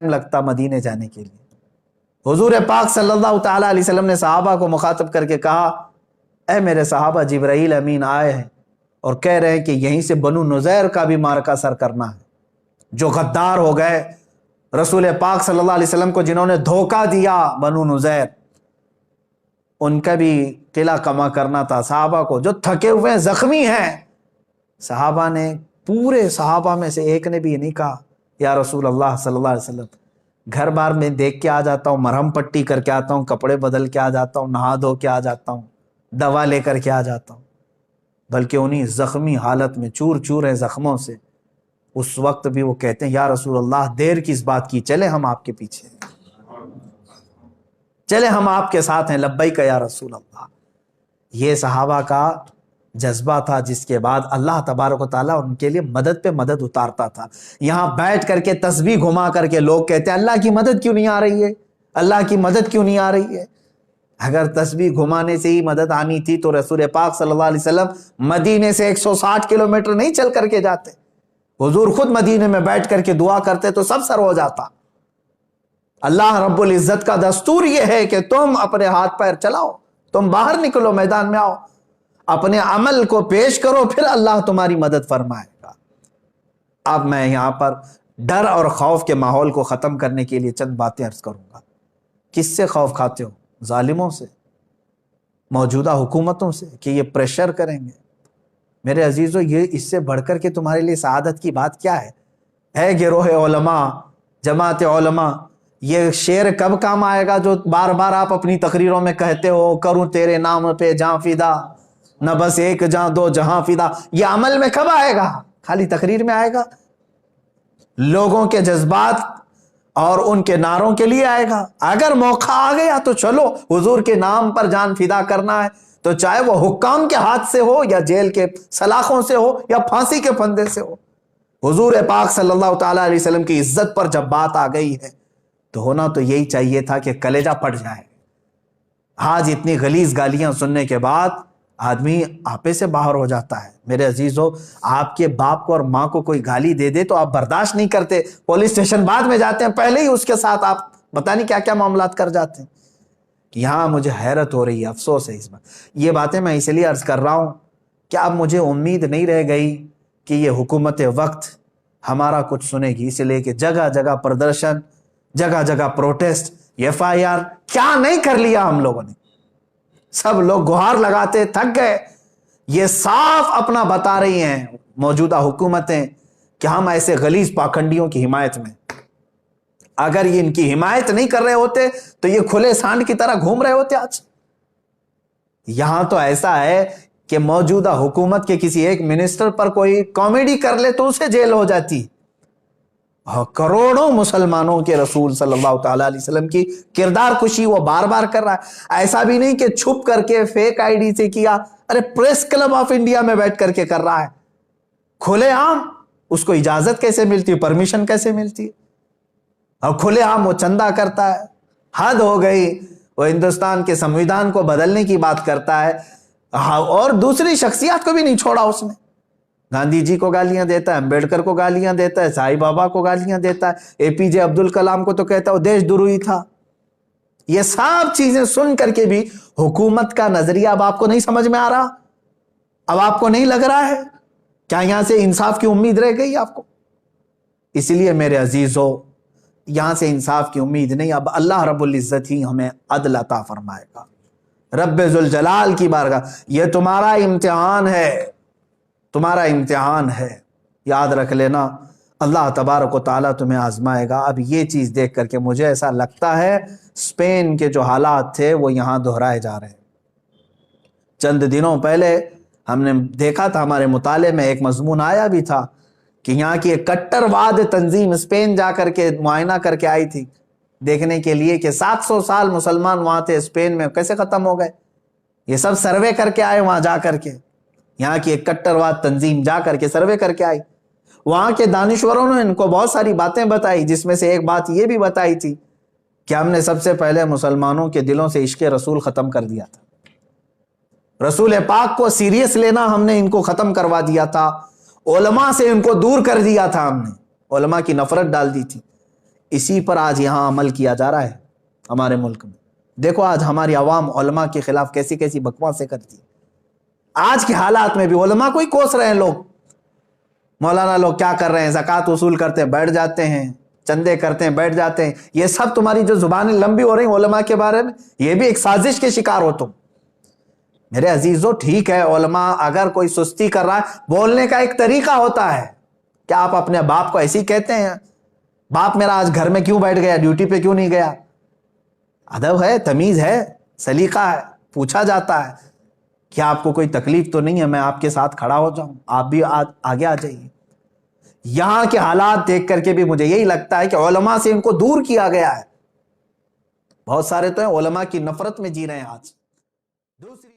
لگتا مدینے جانے کے لیے۔ حضور پاک صلی اللہ تعالیٰ علیہ وسلم نے صحابہ کو مخاطب کر کے کہا، اے میرے صحابہ، جبرائیل امین آئے ہیں اور کہہ رہے ہیں کہ یہیں سے بنو نذیر کا بھی معرکہ سر کرنا ہے، جو غدار ہو گئے رسول پاک صلی اللہ علیہ وسلم کو، جنہوں نے دھوکہ دیا بنو نذیر، ان کا بھی قلعہ کما کرنا تھا۔ صحابہ کو جو تھکے ہوئے ہیں، زخمی ہیں، صحابہ نے، پورے صحابہ میں سے ایک نے بھی یہ نہیں کہا یا رسول اللہ صلی اللہ علیہ وسلم گھر بار میں دیکھ کے آ جاتا ہوں، مرہم پٹی کر کے آتا ہوں، کپڑے بدل کے آ جاتا ہوں، نہا دھو کے آ جاتا ہوں، دوا لے کر کے آ جاتا ہوں، بلکہ انہیں زخمی حالت میں چور چور ہیں زخموں سے، اس وقت بھی وہ کہتے ہیں یا رسول اللہ دیر کس بات کی، چلے ہم آپ کے پیچھے، چلے ہم آپ کے ساتھ ہیں، لبیک یا رسول اللہ۔ یہ صحابہ کا جذبہ تھا، جس کے بعد اللہ تبارک و تعالیٰ ان کے لیے مدد پہ مدد اتارتا تھا۔ یہاں بیٹھ کر کے تسبیح گھما کر کے لوگ کہتے ہیں اللہ کی مدد کیوں نہیں آ رہی ہے، اللہ کی مدد کیوں نہیں آ رہی ہے۔ اگر تسبیح گھمانے سے ہی مدد آنی تھی تو رسول پاک صلی اللہ علیہ وسلم مدینے سے 160 کلومیٹر نہیں چل کر کے جاتے، حضور خود مدینے میں بیٹھ کر کے دعا کرتے تو سب سر ہو جاتا۔ اللہ رب العزت کا دستور یہ ہے کہ تم اپنے ہاتھ پیر چلاؤ، تم باہر نکلو، میدان میں آؤ، اپنے عمل کو پیش کرو، پھر اللہ تمہاری مدد فرمائے گا۔ اب میں یہاں پر ڈر اور خوف کے ماحول کو ختم کرنے کے لیے چند باتیں عرض کروں گا۔ کس سے خوف کھاتے ہو؟ ظالموں سے، موجودہ حکومتوں سے، کہ یہ پریشر کریں گے۔ میرے عزیزو، یہ اس سے بڑھ کر کے تمہارے لیے سعادت کی بات کیا ہے؟ اے گروہ علماء، جماعت علماء، یہ شعر کب کام آئے گا جو بار بار آپ اپنی تقریروں میں کہتے ہو، کروں تیرے نام پہ جاں فدا، نہ بس ایک جاں دو جہاں فدا؟ یہ عمل میں کب آئے گا؟ خالی تقریر میں آئے گا؟ لوگوں کے جذبات اور ان کے نعروں کے لیے آئے گا؟ اگر موقع آ گیا تو چلو، حضور کے نام پر جان فدا کرنا ہے تو چاہے وہ حکام کے ہاتھ سے ہو یا جیل کے سلاخوں سے ہو یا پھانسی کے پھندے سے ہو۔ حضور پاک صلی اللہ تعالیٰ علیہ وسلم کی عزت پر جب بات آ گئی ہے تو ہونا تو یہی چاہیے تھا کہ کلیجہ پھٹ جائے۔ آج اتنی غلیظ گالیاں سننے کے بعد آدمی آپے سے باہر ہو جاتا ہے۔ میرے عزیزو، آپ کے باپ کو اور ماں کو کوئی گالی دے دے تو آپ برداشت نہیں کرتے، پولیس اسٹیشن بعد میں جاتے ہیں، پہلے ہی اس کے ساتھ آپ پتہ نہیں کیا کیا معاملات کر جاتے ہیں۔ یہاں مجھے حیرت ہو رہی ہے، افسوس ہے اس بات۔ یہ باتیں میں اس لیے عرض کر رہا ہوں کہ اب مجھے امید نہیں رہ گئی کہ یہ حکومت وقت ہمارا کچھ سنے گی، اس لیے کہ جگہ جگہ پردرشن، جگہ جگہ پروٹیسٹ، FIR، کیا نہیں کر لیا ہم لوگوں نے۔ سب لوگ گہار لگاتے تھک گئے۔ یہ صاف اپنا بتا رہی ہیں موجودہ حکومتیں کہ ہم ایسے غلیظ پاکھنڈیوں کی حمایت میں، اگر یہ ان کی حمایت نہیں کر رہے ہوتے تو یہ کھلے سانڈ کی طرح گھوم رہے ہوتے آج۔ یہاں تو ایسا ہے کہ موجودہ حکومت کے کسی ایک منسٹر پر کوئی کامیڈی کر لے تو اسے جیل ہو جاتی۔ کروڑوں مسلمانوں کے رسول صلی اللہ تعالیٰ علیہ وسلم کی کردار کشی وہ بار بار کر رہا ہے۔ ایسا بھی نہیں کہ چھپ کر کے فیک ID سے کیا، ارے پریس کلب آف انڈیا میں بیٹھ کر کے کر رہا ہے، کھلے عام۔ اس کو اجازت کیسے ملتی، پرمیشن کیسے ملتی؟ اور کھلے عام وہ چندہ کرتا ہے۔ حد ہو گئی، وہ ہندوستان کے سمویدھان کو بدلنے کی بات کرتا ہے، اور دوسری شخصیات کو بھی نہیں چھوڑا اس نے۔ گاندھی جی کو گالیاں دیتا ہے، امبیڈکر کو گالیاں دیتا ہے، سائی بابا کو گالیاں دیتا ہے، APJ عبد الکلام کو تو کہتا ہے وہ دیش دروہی تھا۔ یہ سب چیزیں سن کر کے بھی حکومت کا نظریہ اب آپ کو نہیں سمجھ میں آ رہا؟ اب آپ کو نہیں لگ رہا ہے؟ کیا یہاں سے انصاف کی امید رہ گئی آپ کو؟ اس لیے میرے عزیزو، یہاں سے انصاف کی امید نہیں، اب اللہ رب العزت ہی ہمیں عدل عطا فرمائے گا۔ رب ذوالجلال کی بارگاہ، یہ تمہارا امتحان ہے، تمہارا امتحان ہے، یاد رکھ لینا، اللہ تبارک و تعالیٰ تمہیں آزمائے گا۔ اب یہ چیز دیکھ کر کے مجھے ایسا لگتا ہے اسپین کے جو حالات تھے وہ یہاں دہرائے جا رہے ہیں۔ چند دنوں پہلے ہم نے دیکھا تھا، ہمارے مطالعے میں ایک مضمون آیا بھی تھا کہ یہاں کی ایک کٹر واد تنظیم اسپین جا کر کے معائنہ کر کے آئی تھی، دیکھنے کے لیے کہ 700 سال مسلمان وہاں تھے اسپین میں، کیسے ختم ہو گئے۔ یہ سب سروے کر کے آئے وہاں جا کر کے، یہاں کی ایک کٹر واد تنظیم جا کر کے سروے کر کے آئی۔ وہاں کے دانشوروں نے ان کو بہت ساری باتیں بتائی، جس میں سے ایک بات یہ بھی بتائی تھی کہ ہم نے سب سے پہلے مسلمانوں کے دلوں سے عشق رسول ختم کر دیا تھا، رسول پاک کو سیریس لینا ہم نے ان کو ختم کروا دیا تھا، علماء سے ان کو دور کر دیا تھا، ہم نے علماء کی نفرت ڈال دی تھی۔ اسی پر آج یہاں عمل کیا جا رہا ہے ہمارے ملک میں. دیکھو آج ہماری عوام علماء کے خلاف کیسی کیسی بکواسیں کرتی. آج کے حالات میں بھی علماء کو ہی کوس رہے ہیں لوگ. مولانا لوگ کیا کر رہے ہیں؟ زکوٰۃ وصول کرتے ہیں بیٹھ جاتے ہیں، چندے کرتے ہیں بیٹھ جاتے ہیں. یہ سب تمہاری جو زبانیں لمبی ہو رہی ہیں علماء کے بارے میں، یہ بھی ایک سازش کے شکار ہو تم. میرے عزیزو ٹھیک ہے، علماء اگر کوئی سستی کر رہا ہے، بولنے کا ایک طریقہ ہوتا ہے. کیا آپ اپنے باپ کو ایسے ہی کہتے ہیں باپ میرا آج گھر میں کیوں بیٹھ گیا، ڈیوٹی پہ کیوں نہیں گیا؟ ادب ہے، تمیز ہے، سلیقہ ہے. پوچھا جاتا ہے کیا آپ کو کوئی تکلیف تو نہیں ہے، میں آپ کے ساتھ کھڑا ہو جاؤں، آپ بھی آگے آ جائیے. یہاں کے حالات دیکھ کر کے بھی مجھے یہی لگتا ہے کہ علماء سے ان کو دور کیا گیا ہے. بہت سارے تو ہیں علماء کی نفرت میں جی رہے ہیں آج. دوسری